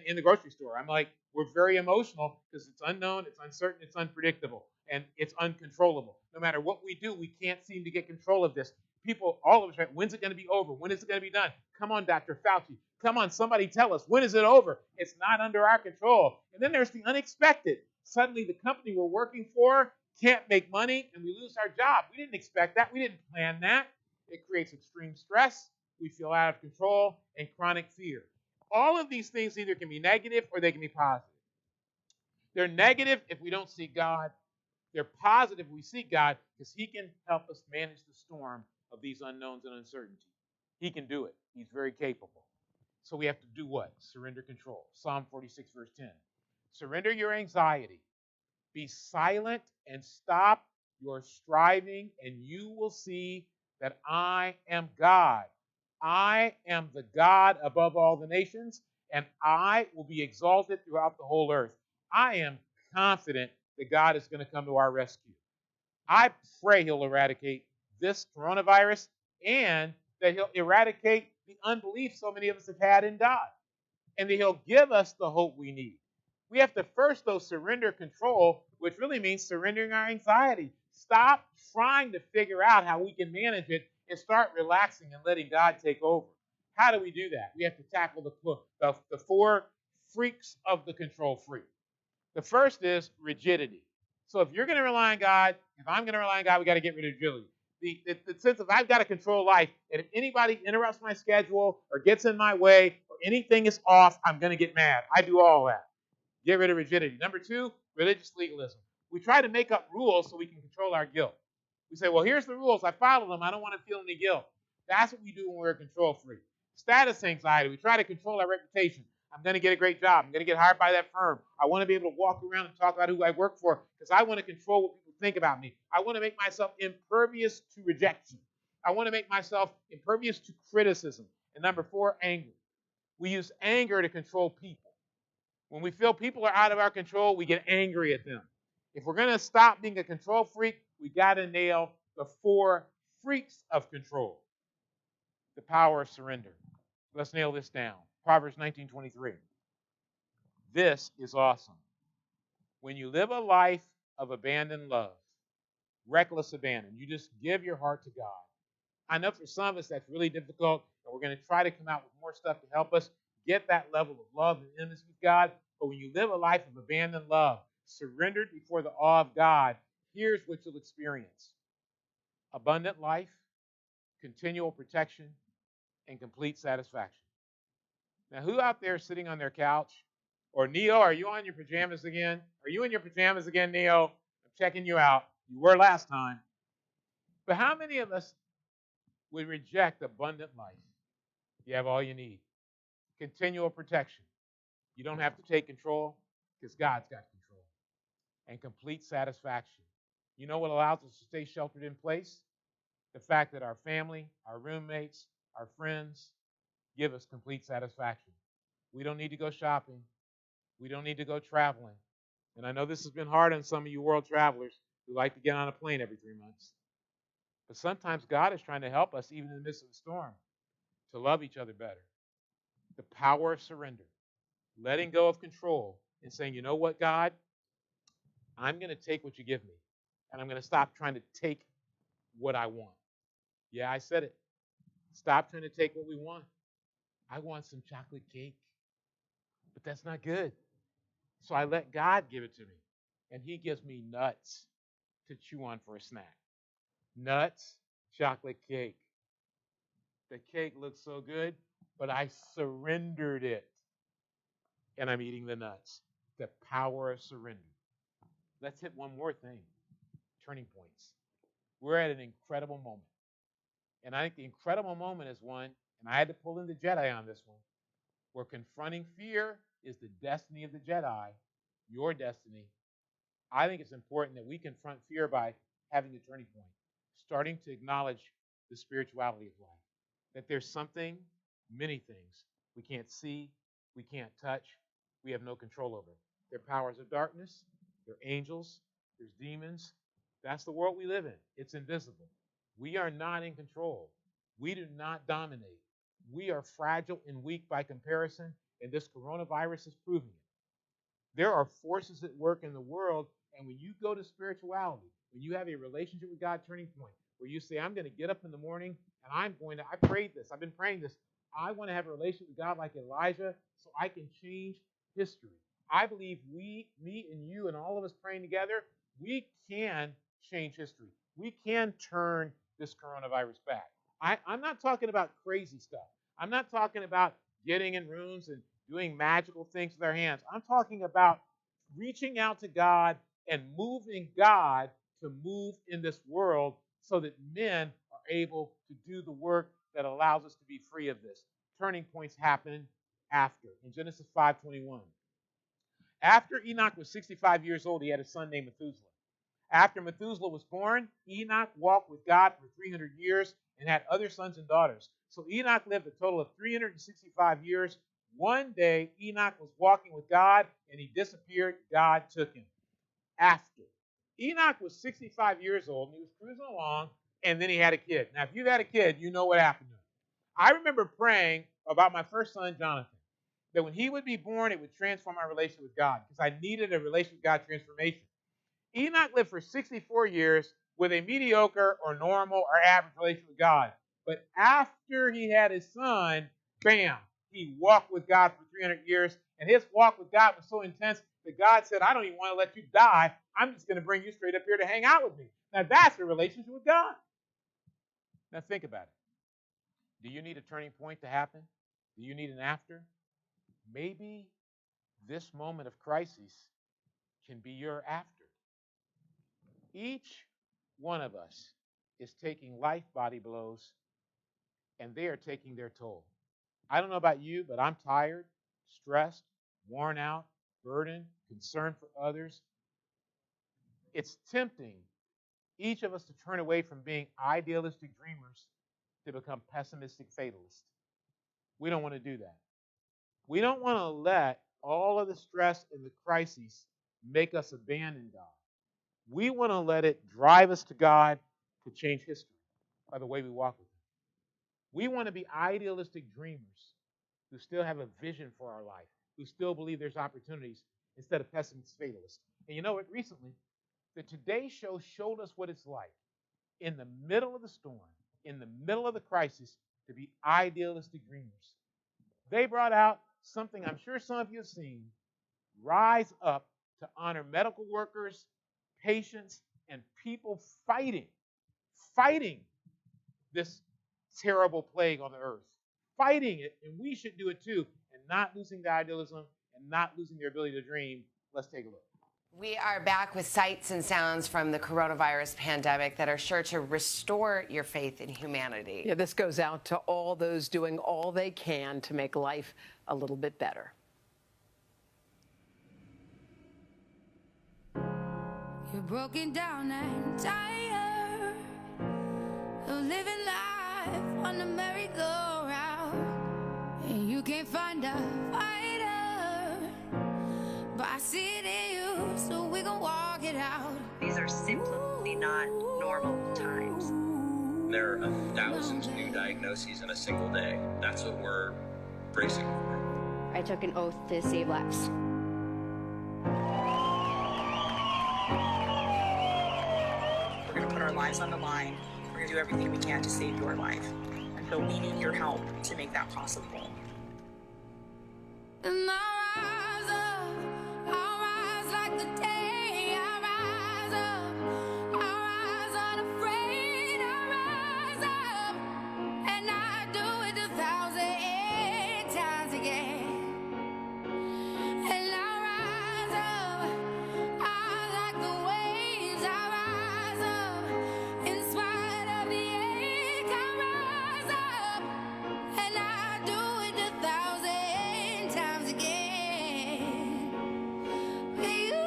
in the grocery store. I'm like, we're very emotional because it's unknown, it's uncertain, it's unpredictable, and it's uncontrollable. No matter what we do, we can't seem to get control of this. People, all of us, right? When's it going to be over? When is it going to be done? Come on, Dr. Fauci. Come on, somebody tell us. When is it over? It's not under our control. And then there's the unexpected. Suddenly, the company we're working for can't make money, and we lose our job. We didn't expect that. We didn't plan that. It creates extreme stress. We feel out of control and chronic fear. All of these things either can be negative or they can be positive. They're negative if we don't see God. They're positive if we see God because He can help us manage the storm of these unknowns and uncertainty. He can do it. He's very capable. So we have to do what? Surrender control. Psalm 46, verse 10. Surrender your anxiety. Be silent and stop your striving, and you will see that I am God. I am the God above all the nations, and I will be exalted throughout the whole earth. I am confident that God is going to come to our rescue. I pray He'll eradicate this coronavirus and that He'll eradicate the unbelief so many of us have had in God, and that He'll give us the hope we need. We have to first, though, surrender control, which really means surrendering our anxiety. Stop trying to figure out how we can manage it and start relaxing and letting God take over. How do we do that? We have to tackle the four freaks of the control freak. The first is rigidity. So if you're going to rely on God, if I'm going to rely on God, we got to get rid of rigidity. The sense of I've got to control life, and if anybody interrupts my schedule or gets in my way or anything is off, I'm going to get mad. I do all that. Get rid of rigidity. Number two, religious legalism. We try to make up rules so we can control our guilt. We say, well, here's the rules. I followed them. I don't want to feel any guilt. That's what we do when we're a control freak. Status anxiety. We try to control our reputation. I'm going to get a great job. I'm going to get hired by that firm. I want to be able to walk around and talk about who I work for because I want to control what people think about me. I want to make myself impervious to rejection. I want to make myself impervious to criticism. And number four, anger. We use anger to control people. When we feel people are out of our control, we get angry at them. If we're going to stop being a control freak, we got to nail the four freaks of control. The power of surrender. Let's nail this down. Proverbs 19:23. This is awesome. When you live a life of abandoned love, reckless abandon, you just give your heart to God. I know for some of us that's really difficult, and we're going to try to come out with more stuff to help us get that level of love and intimacy with God. But when you live a life of abandoned love, surrendered before the awe of God, here's what you'll experience: abundant life, continual protection, and complete satisfaction. Now, who out there is sitting on their couch? Or Neo, are you on your pajamas again? Are you in your pajamas again, Neo? I'm checking you out. You were last time. But how many of us would reject abundant life? You have all you need. Continual protection. You don't have to take control because God's got control. And complete satisfaction. You know what allows us to stay sheltered in place? The fact that our family, our roommates, our friends give us complete satisfaction. We don't need to go shopping. We don't need to go traveling. And I know this has been hard on some of you world travelers who like to get on a plane every 3 months. But sometimes God is trying to help us, even in the midst of the storm, to love each other better. The power of surrender, letting go of control and saying, you know what, God? I'm going to take what you give me, and I'm going to stop trying to take what I want. Yeah, I said it. Stop trying to take what we want. I want some chocolate cake, but that's not good. So I let God give it to me. And he gives me nuts to chew on for a snack. Nuts, chocolate cake. The cake looks so good, but I surrendered it. And I'm eating the nuts. The power of surrender. Let's hit one more thing. Turning points. We're at an incredible moment. And I think the incredible moment is one, and I had to pull in the Jedi on this one, where confronting fear is the destiny of the Jedi, your destiny. I think it's important that we confront fear by having a turning point, starting to acknowledge the spirituality of life. That there's something, many things, we can't see, we can't touch, we have no control over. They're powers of darkness, they're angels, there's demons. That's the world we live in. It's invisible. We are not in control. We do not dominate. We are fragile and weak by comparison, and this coronavirus is proving it. There are forces at work in the world, and when you go to spirituality, when you have a relationship with God, turning point, where you say, I'm going to get up in the morning and I prayed this, I've been praying this. I want to have a relationship with God like Elijah so I can change history. I believe me and you and all of us praying together, we can change history. We can turn this coronavirus back. I'm not talking about crazy stuff. I'm not talking about getting in rooms and doing magical things with our hands. I'm talking about reaching out to God and moving God to move in this world so that men are able to do the work that allows us to be free of this. Turning points happen after. In Genesis 5:21. After Enoch was 65 years old, he had a son named Methuselah. After Methuselah was born, Enoch walked with God for 300 years and had other sons and daughters. So Enoch lived a total of 365 years. One day, Enoch was walking with God, and he disappeared. God took him. After. Enoch was 65 years old, and he was cruising along, and then he had a kid. Now, if you've had a kid, you know what happened to him. I remember praying about my first son, Jonathan, that when he would be born, it would transform my relationship with God, because I needed a relationship with God transformation. Enoch lived for 64 years with a mediocre or normal or average relationship with God. But after he had his son, bam, he walked with God for 300 years. And his walk with God was so intense that God said, I don't even want to let you die. I'm just going to bring you straight up here to hang out with me. Now that's a relationship with God. Now think about it. Do you need a turning point to happen? Do you need an after? Maybe this moment of crisis can be your after. Each one of us is taking life body blows, and they are taking their toll. I don't know about you, but I'm tired, stressed, worn out, burdened, concerned for others. It's tempting, each of us, to turn away from being idealistic dreamers to become pessimistic fatalists. We don't want to do that. We don't want to let all of the stress and the crises make us abandon God. We want to let it drive us to God to change history by the way we walk with Him. We want to be idealistic dreamers who still have a vision for our life, who still believe there's opportunities instead of pessimist fatalists. And you know what? Recently, the Today Show showed us what it's like in the middle of the storm, in the middle of the crisis, to be idealistic dreamers. They brought out something I'm sure some of you have seen, Rise Up, to honor medical workers, patients, and people fighting this terrible plague on the earth, fighting it, and we should do it too, and not losing the idealism and not losing their ability to dream. Let's take a look. We are back with sights and sounds from the coronavirus pandemic that are sure to restore your faith in humanity. Yeah, this goes out to all those doing all they can to make life a little bit better. You're broken down and tired of living life on the merry-go-round, and you can't find a fighter, but I see it in you, so we gon' walk it out. These are simply not normal times. There are thousands of new diagnoses in a single day. That's what we're bracing for. I took an oath to save lives. We're going to put our lives on the line. We're going to do everything we can to save your life. And so we need your help to make that possible. And I rise up, I rise like the day. I rise up, I rise unafraid. I rise up, and I do it 1,000 times again. And I rise up, I like the waves. I rise up, in spite of the ache. I rise up, and I do it 1,000 times again. Be you,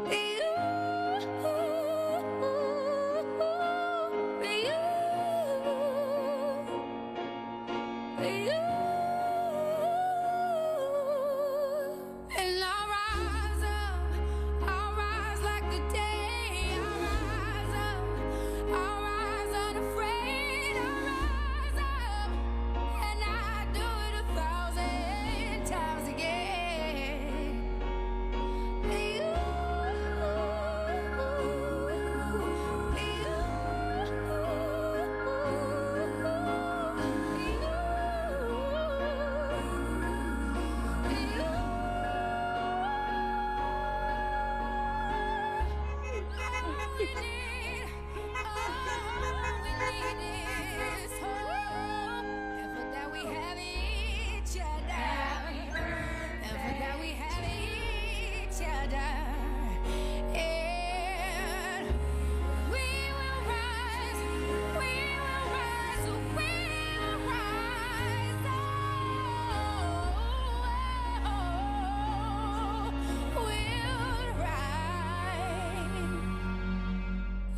be you, be you. And I rise up, I rise like the day. I rise up, I rise unafraid. I rise up, and I do it 1,000 times again. Be you,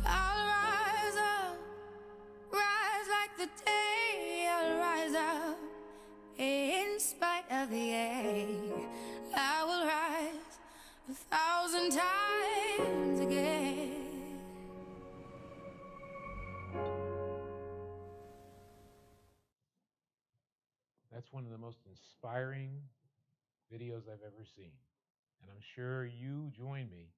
I'll rise up, rise like the day. I'll rise up, in spite of the ache. I will rise 1,000 times again. That's one of the most inspiring videos I've ever seen. And I'm sure you join me,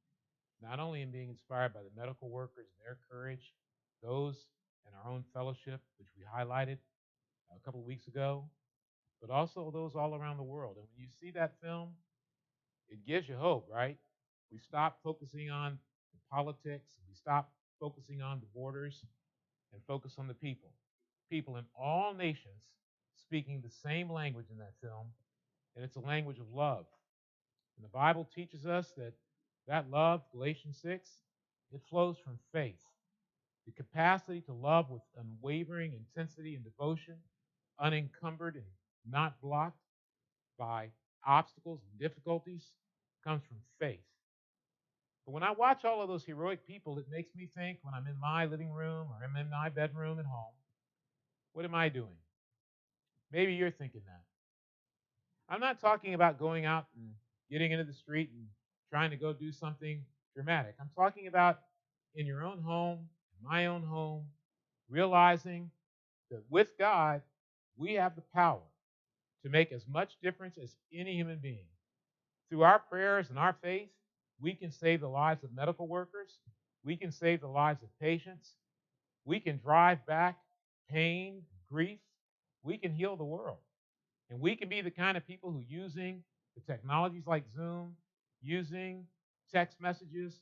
not only in being inspired by the medical workers and their courage, those in our own fellowship, which we highlighted a couple of weeks ago, but also those all around the world. And when you see that film, it gives you hope, right? We stop focusing on the politics, we stop focusing on the borders, and focus on the people. People in all nations speaking the same language in that film, and it's a language of love. And the Bible teaches us that that love, Galatians 6, it flows from faith. The capacity to love with unwavering intensity and devotion, unencumbered and not blocked by obstacles and difficulties, comes from faith. But when I watch all of those heroic people, it makes me think when I'm in my living room or I'm in my bedroom at home, what am I doing? Maybe you're thinking that. I'm not talking about going out and getting into the street and trying to go do something dramatic. I'm talking about in your own home, my own home, realizing that with God, we have the power to make as much difference as any human being. Through our prayers and our faith, we can save the lives of medical workers. We can save the lives of patients. We can drive back pain, grief. We can heal the world. And we can be the kind of people who, using the technologies like Zoom, using text messages,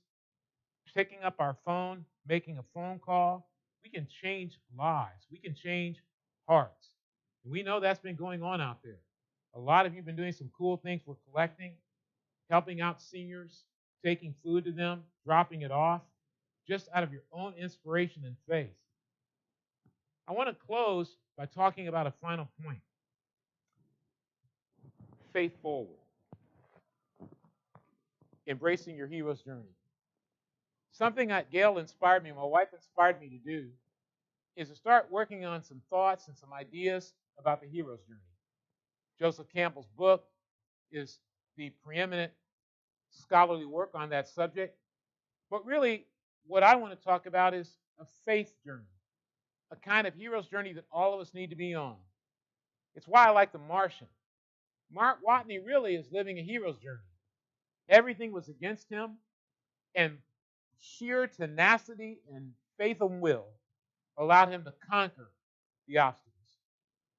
picking up our phone, making a phone call, we can change lives. We can change hearts. And we know that's been going on out there. A lot of you have been doing some cool things with collecting, helping out seniors, taking food to them, dropping it off, just out of your own inspiration and faith. I want to close by talking about a final point. Faith forward. Embracing your hero's journey. Something that Gail inspired me, my wife inspired me to do, is to start working on some thoughts and some ideas about the hero's journey. Joseph Campbell's book is the preeminent scholarly work on that subject. But really, what I want to talk about is a faith journey, a kind of hero's journey that all of us need to be on. It's why I like The Martian. Mark Watney really is living a hero's journey. Everything was against him, and sheer tenacity and faith and will allowed him to conquer the obstacles.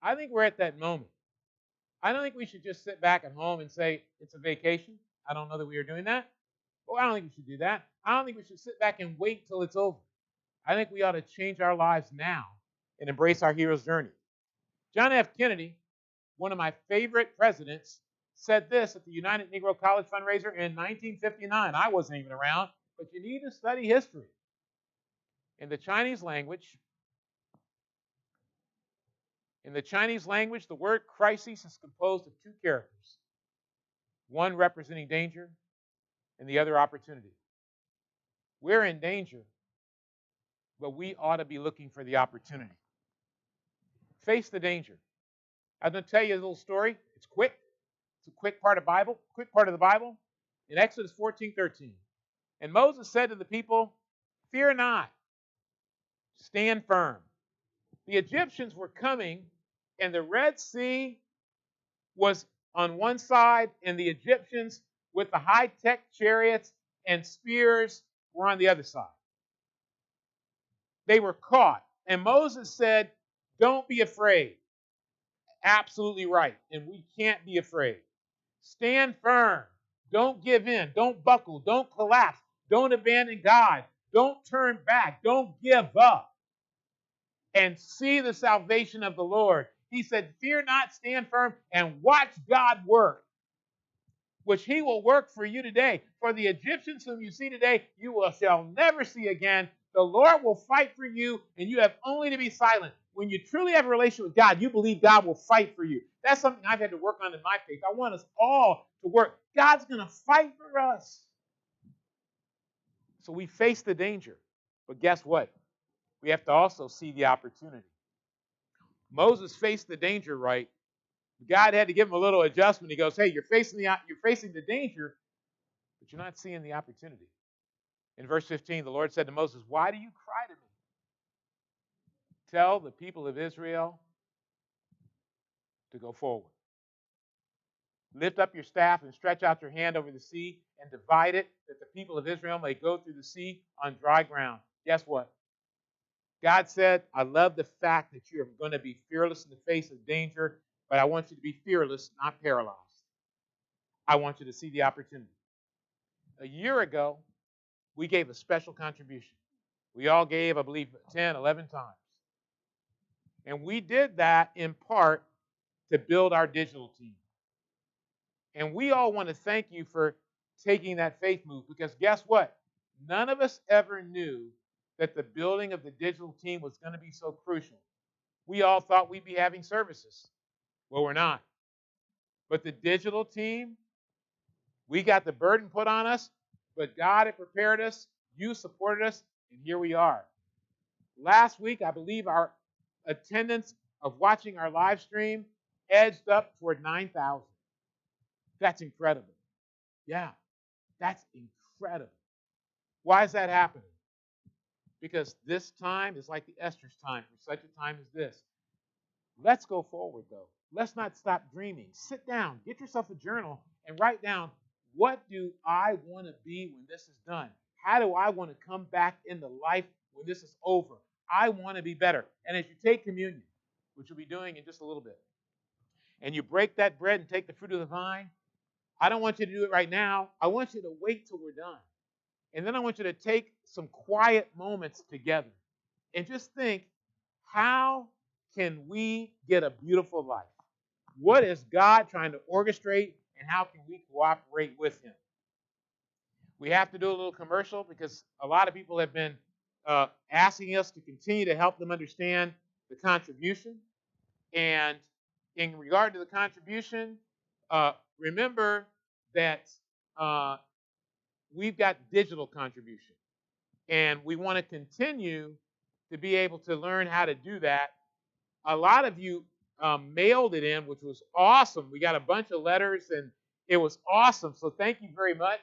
I think we're at that moment. I don't think we should just sit back at home and say it's a vacation. I don't know that we are doing that. Well, I don't think we should do that. I don't think we should sit back and wait till it's over. I think we ought to change our lives now and embrace our hero's journey. John F. Kennedy, one of my favorite presidents, said this at the United Negro College fundraiser in 1959. I wasn't even around, but you need to study history. In the Chinese language, the word crisis is composed of two characters, one representing danger and the other opportunity. We're in danger, but we ought to be looking for the opportunity. Face the danger. I'm going to tell you a little story. It's quick. It's a quick part of the Bible. In Exodus 14:13. And Moses said to the people, "Fear not, stand firm." The Egyptians were coming, and the Red Sea was on one side, and the Egyptians with the high-tech chariots and spears were on the other side. They were caught. And Moses said, "Don't be afraid." Absolutely right. And we can't be afraid. Stand firm. Don't give in. Don't buckle. Don't collapse. Don't abandon God. Don't turn back. Don't give up. And see the salvation of the Lord. He said, "Fear not, stand firm, and watch God work," which he will work for you today. For the Egyptians whom you see today, shall never see again. The Lord will fight for you, and you have only to be silent. When you truly have a relationship with God, you believe God will fight for you. That's something I've had to work on in my faith. I want us all to work. God's going to fight for us. So we face the danger. But guess what? We have to also see the opportunity. Moses faced the danger right. God had to give him a little adjustment. He goes, "Hey, you're facing the danger, but you're not seeing the opportunity." In verse 15, the Lord said to Moses, "Why do you cry to me? Tell the people of Israel to go forward. Lift up your staff and stretch out your hand over the sea and divide it, that the people of Israel may go through the sea on dry ground." Guess what? God said, "I love the fact that you're going to be fearless in the face of danger, but I want you to be fearless, not paralyzed. I want you to see the opportunity." A year ago, we gave a special contribution. We all gave, I believe, 10, 11 times. And we did that in part to build our digital team. And we all want to thank you for taking that faith move, because guess what? None of us ever knew that the building of the digital team was going to be so crucial. We all thought we'd be having services. Well, we're not. But the digital team, we got the burden put on us, but God had prepared us, you supported us, and here we are. Last week, I believe our attendance of watching our live stream edged up toward 9,000. That's incredible. Yeah, that's incredible. Why is that happening? Because this time is like the Esther's time, for such a time as this. Let's go forward, though. Let's not stop dreaming. Sit down, get yourself a journal, and write down, what do I want to be when this is done? How do I want to come back into life when this is over? I want to be better. And as you take communion, which we'll be doing in just a little bit, and you break that bread and take the fruit of the vine, I don't want you to do it right now. I want you to wait till we're done. And then I want you to take some quiet moments together and just think, how can we get a beautiful life? What is God trying to orchestrate, and how can we cooperate with him? We have to do a little commercial because a lot of people have been asking us to continue to help them understand the contribution. And in regard to the contribution, remember that we've got digital contribution. And we want to continue to be able to learn how to do that. A lot of you mailed it in, which was awesome. We got a bunch of letters, and it was awesome. So thank you very much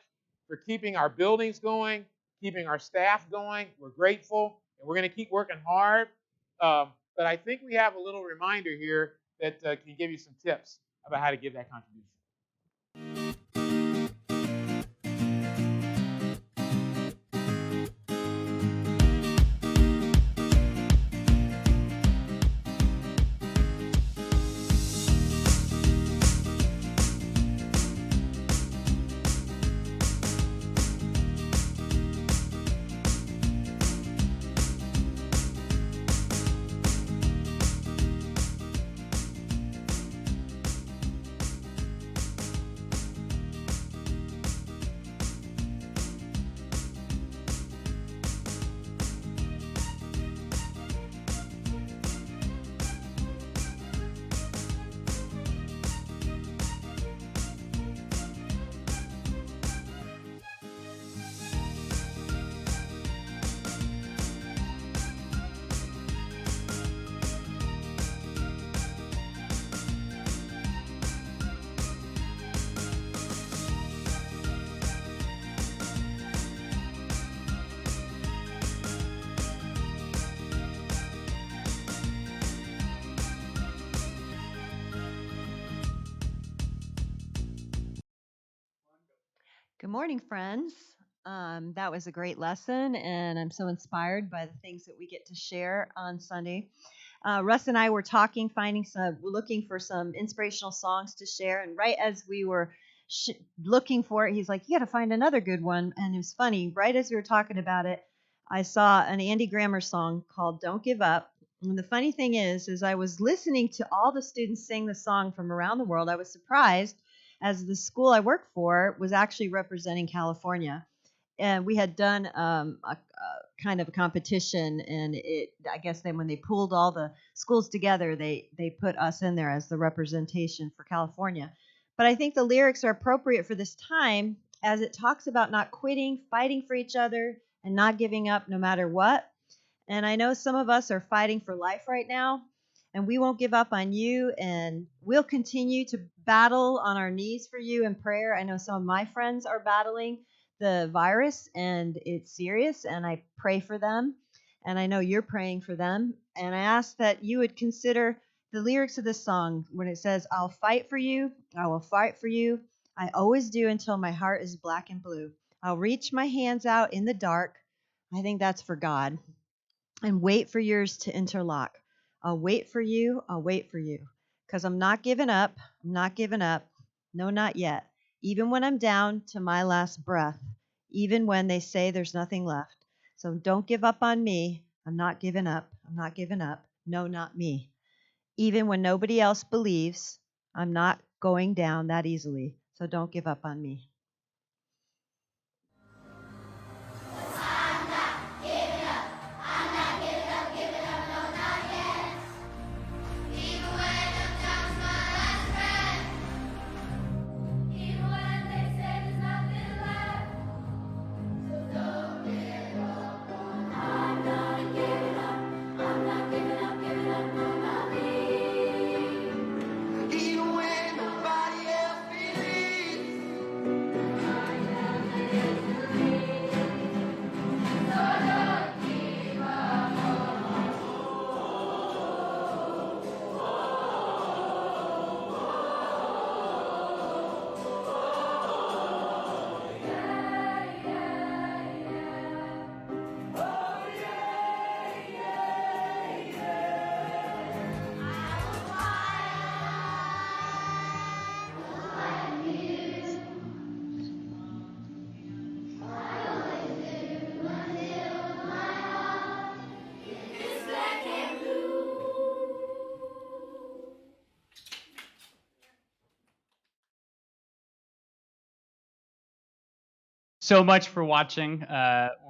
for keeping our buildings going, keeping our staff going. We're grateful, and we're going to keep working hard. But I think we have a little reminder here that can give you some tips about how to give that contribution. Good morning, friends. That was a great lesson, and I'm so inspired by the things that we get to share on Sunday. Russ and I were talking, looking for some inspirational songs to share, and right as we were looking for it, he's like, "You got to find another good one." And it was funny. Right as we were talking about it, I saw an Andy Grammer song called "Don't Give Up." And the funny thing is, as I was listening to all the students sing the song from around the world, I was surprised as the school I work for was actually representing California. And we had done a kind of a competition, and I guess then when they pulled all the schools together, they put us in there as the representation for California. But I think the lyrics are appropriate for this time, as it talks about not quitting, fighting for each other, and not giving up no matter what. And I know some of us are fighting for life right now, and we won't give up on you. And we'll continue to battle on our knees for you in prayer. I know some of my friends are battling the virus, and it's serious, and I pray for them. And I know you're praying for them. And I ask that you would consider the lyrics of this song when it says, "I'll fight for you, I will fight for you. I always do until my heart is black and blue. I'll reach my hands out in the dark." I think that's for God. "And wait for yours to interlock. I'll wait for you. I'll wait for you. Because I'm not giving up. I'm not giving up. No, not yet. Even when I'm down to my last breath. Even when they say there's nothing left. So don't give up on me. I'm not giving up. I'm not giving up. No, not me. Even when nobody else believes, I'm not going down that easily. So don't give up on me." So much for watching.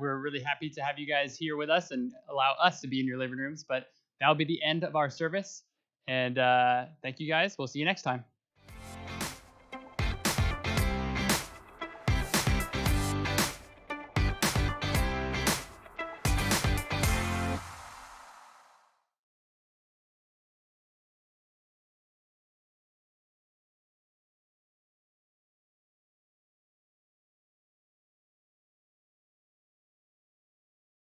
We're really happy to have you guys here with us and allow us to be in your living rooms. But that'll be the end of our service. And thank you guys. We'll see you next time.